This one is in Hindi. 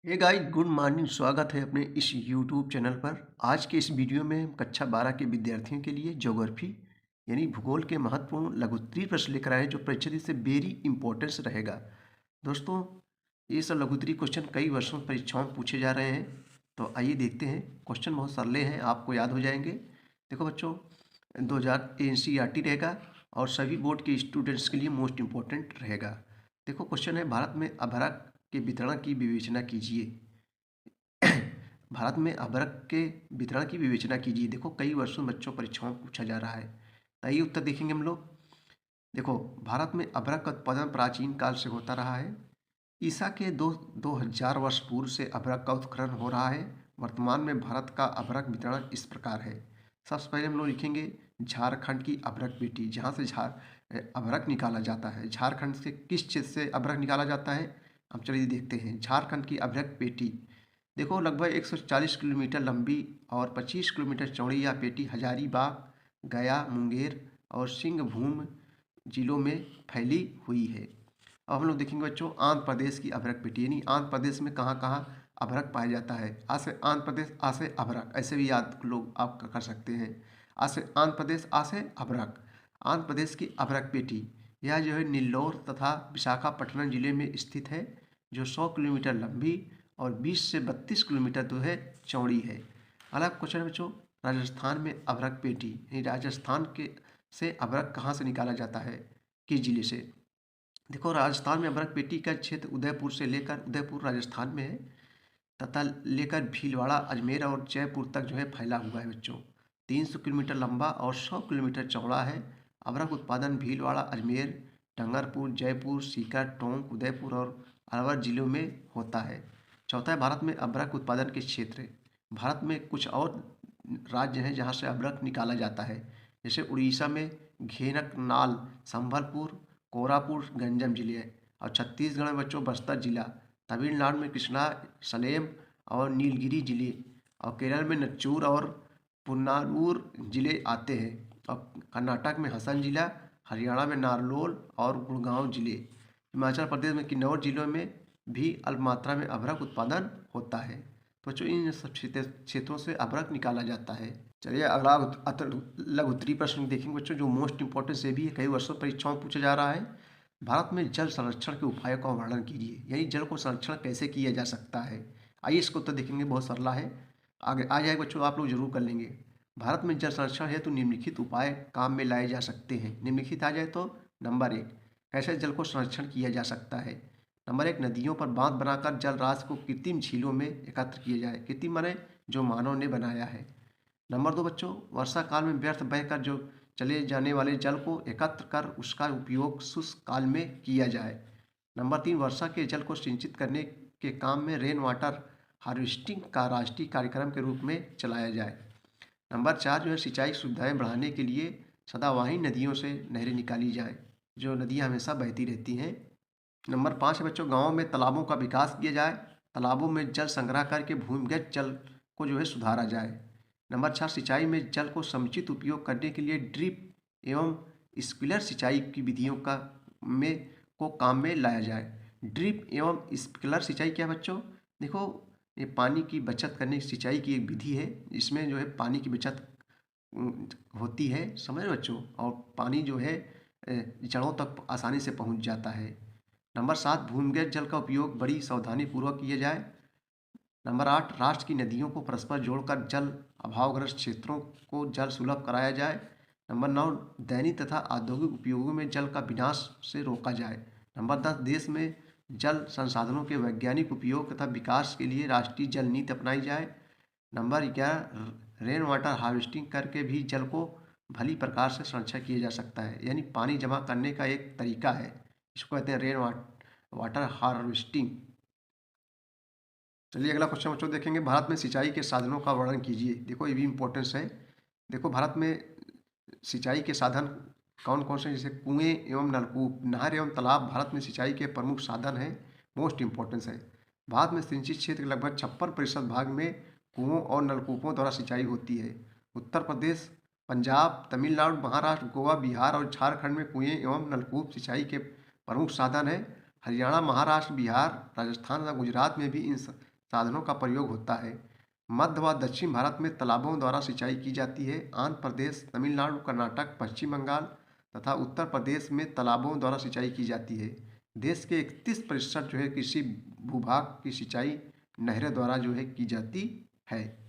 Hey guys, good morning. स्वागत है अपने इस यूट्यूब चैनल पर। आज के इस वीडियो में हम कक्षा 12 के विद्यार्थियों के लिए ज्योग्राफी यानी भूगोल के महत्वपूर्ण लघुत्तरीय प्रश्न लेकर आए, जो परीक्षा से वेरी इंपॉर्टेंस रहेगा। दोस्तों, ये सब लघुत्तरीय क्वेश्चन कई वर्षों परीक्षाओं में पूछे जा रहे हैं। तो आइए देखते हैं। क्वेश्चन बहुत सरले हैं, आपको याद हो जाएंगे। देखो बच्चों, 2000 NCERT रहेगा और सभी बोर्ड के स्टूडेंट्स के लिए मोस्ट इम्पोर्टेंट रहेगा। देखो क्वेश्चन है, भारत में अभ्रक के वितरण की विवेचना कीजिए। भारत में अभ्रक के वितरण की विवेचना कीजिए। देखो कई वर्षों बच्चों परीक्षाओं में पूछा जा रहा है। सही उत्तर देखेंगे हम लोग। देखो, भारत में अभ्रक का उत्पादन प्राचीन काल से होता रहा है। ईसा के 2000 वर्ष पूर्व से अभ्रक का उत्खनन हो रहा है। वर्तमान में भारत का अभ्रक वितरण इस प्रकार है। सबसे पहले हम लोग लिखेंगे झारखंड की अभ्रक पेटी, जहाँ से अभ्रक निकाला जाता है। झारखंड से किस क्षेत्र से अभ्रक निकाला जाता है, हम चलिए देखते हैं। झारखंड की अभ्रक पेटी, देखो लगभग 140 किलोमीटर लंबी और 25 किलोमीटर चौड़ी यह पेटी हजारीबाग, गया, मुंगेर और सिंहभूम जिलों में फैली हुई है। अब हम लोग देखेंगे बच्चों आंध्र प्रदेश की अभ्रक पेटी, यानी आंध्र प्रदेश में कहाँ कहाँ अभ्रक पाया जाता है। आ से आंध्र प्रदेश, आ से अभ्रक, ऐसे भी याद लोग आप कर सकते हैं। आ से आंध्र प्रदेश, आ से अभ्रक। आंध्र प्रदेश की अभ्रक पेटी यह जो है नेल्लोर तथा विशाखापट्टनम जिले में स्थित है, जो 100 किलोमीटर लंबी और 20 से 32 किलोमीटर जो है चौड़ी है। अगला क्वेश्चन है बच्चों, राजस्थान में अभ्रक पेटी, यानी राजस्थान के से अभ्रक कहाँ से निकाला जाता है, किस जिले से। देखो, राजस्थान में अभ्रक पेटी का क्षेत्र उदयपुर से लेकर, उदयपुर राजस्थान में है, तथा लेकर भीलवाड़ा, अजमेर और जयपुर तक जो है फैला हुआ है बच्चों। 300 किलोमीटर लंबा और 100 किलोमीटर चौड़ा है। अभ्रक उत्पादन भीलवाड़ा, अजमेर, डंगरपुर, जयपुर, सीकर, टोंक, उदयपुर और अलवर जिलों में होता है। चौथा है भारत में अभ्रक उत्पादन के क्षेत्र। भारत में कुछ और राज्य हैं जहाँ से अभ्रक निकाला जाता है, जैसे उड़ीसा में घेनकनाल, संबलपुर, कोरापुट, गंजम जिले, और छत्तीसगढ़ में बच्चों बस्तर जिला, तमिलनाडु में कृष्णा, सलेम और नीलगिरी जिले, और केरल में नच्चूर और पुन्नानूर जिले आते हैं, और कर्नाटक में हसन जिला, हरियाणा में नारनौल और गुड़गांव जिले, हिमाचल प्रदेश में किन्नौर जिलों में भी अल्प मात्रा में अभ्रक उत्पादन होता है। तो बच्चों इन सब क्षेत्रों से अभ्रक निकाला जाता है। चलिए अगला लघु उत्तरीय प्रश्न देखेंगे बच्चों, जो मोस्ट इंपॉर्टेंट से भी है, कई वर्षों परीक्षाओं में पूछा जा रहा है। भारत में जल संरक्षण के उपायों का वर्णन कीजिए, यानी जल को संरक्षण कैसे किया जा सकता है। आइए इसको उत्तर देखेंगे, बहुत सरला है। आगे आ जाए बच्चों, आप लोग जरूर कर लेंगे। भारत में जल संरक्षण हेतु निम्नलिखित उपाय काम में लाए जा सकते हैं। निम्नलिखित आ जाए तो नंबर 1, कैसे जल को संरक्षण किया जा सकता है। नंबर 1, नदियों पर बांध बनाकर जल राशि को कृत्रिम झीलों में एकत्र किया जाए। कृत्रिम माने जो मानव ने बनाया है। नंबर 2 बच्चों, वर्षा काल में व्यर्थ बहकर जो चले जाने वाले जल को एकत्र कर उसका उपयोग शुष्क काल में किया जाए। नंबर 3, वर्षा के जल को सिंचित करने के काम में रेन वाटर हार्वेस्टिंग का राष्ट्रीय कार्यक्रम के रूप में चलाया जाए। नंबर 4 जो है, सिंचाई सुविधाएं बढ़ाने के लिए सदाबहार नदियों से नहरें निकाली जाए, जो नदियां हमेशा बहती रहती हैं। नंबर 5 है बच्चों, गाँव में तालाबों का विकास किया जाए। तालाबों में जल संग्रह करके भूमिगत जल को जो है सुधारा जाए। नंबर 6, सिंचाई में जल को समुचित उपयोग करने के लिए ड्रिप एवं स्प्रिंकलर सिंचाई की विधियों को काम में लाया जाए। ड्रिप एवं स्प्रिंकलर सिंचाई क्या है बच्चों, देखो ये पानी की बचत करने की सिंचाई की एक विधि है। इसमें जो है पानी की बचत होती है, समझ रहे बच्चों, और पानी जो है जड़ों तक आसानी से पहुंच जाता है। नंबर 7, भूमिगत जल का उपयोग बड़ी सावधानी पूर्वक किया जाए। नंबर 8, राष्ट्र की नदियों को परस्पर जोड़कर जल अभावग्रस्त क्षेत्रों को जल सुलभ कराया जाए। नंबर 9, दैनिक तथा औद्योगिक उपयोगों में जल का विनाश से रोका जाए। नंबर 10, देश में जल संसाधनों के वैज्ञानिक उपयोग तथा विकास के लिए राष्ट्रीय जल नीति अपनाई जाए। नंबर 11, रेन वाटर हार्वेस्टिंग करके भी जल को भली प्रकार से संरक्षण किया जा सकता है, यानी पानी जमा करने का एक तरीका है, इसको कहते हैं रेन वाटर हार्वेस्टिंग। चलिए अगला क्वेश्चन बच्चों देखेंगे, भारत में सिंचाई के साधनों का वर्णन कीजिए। देखो ये भी इम्पोर्टेंस है। देखो भारत में सिंचाई के साधन कौन कौन से, जैसे कुएं एवं नलकूप, नहर एवं तालाब भारत में सिंचाई के प्रमुख साधन हैं, मोस्ट इम्पोर्टेंस है। भारत में सिंचित क्षेत्र के लगभग 56% भाग में कुओं और नलकूपों द्वारा सिंचाई होती है। उत्तर प्रदेश, पंजाब, तमिलनाडु, महाराष्ट्र, गोवा, बिहार और झारखंड में कुएं एवं नलकूप सिंचाई के प्रमुख साधन है। हरियाणा, महाराष्ट्र, बिहार, राजस्थान तथा गुजरात में भी इन साधनों का प्रयोग होता है। मध्य व दक्षिण भारत में तालाबों द्वारा सिंचाई की जाती है। आंध्र प्रदेश, तमिलनाडु, कर्नाटक, पश्चिम बंगाल तथा उत्तर प्रदेश में तालाबों द्वारा सिंचाई की जाती है। देश के 31% जो है कृषि भूभाग की सिंचाई नहरों द्वारा जो है की जाती है।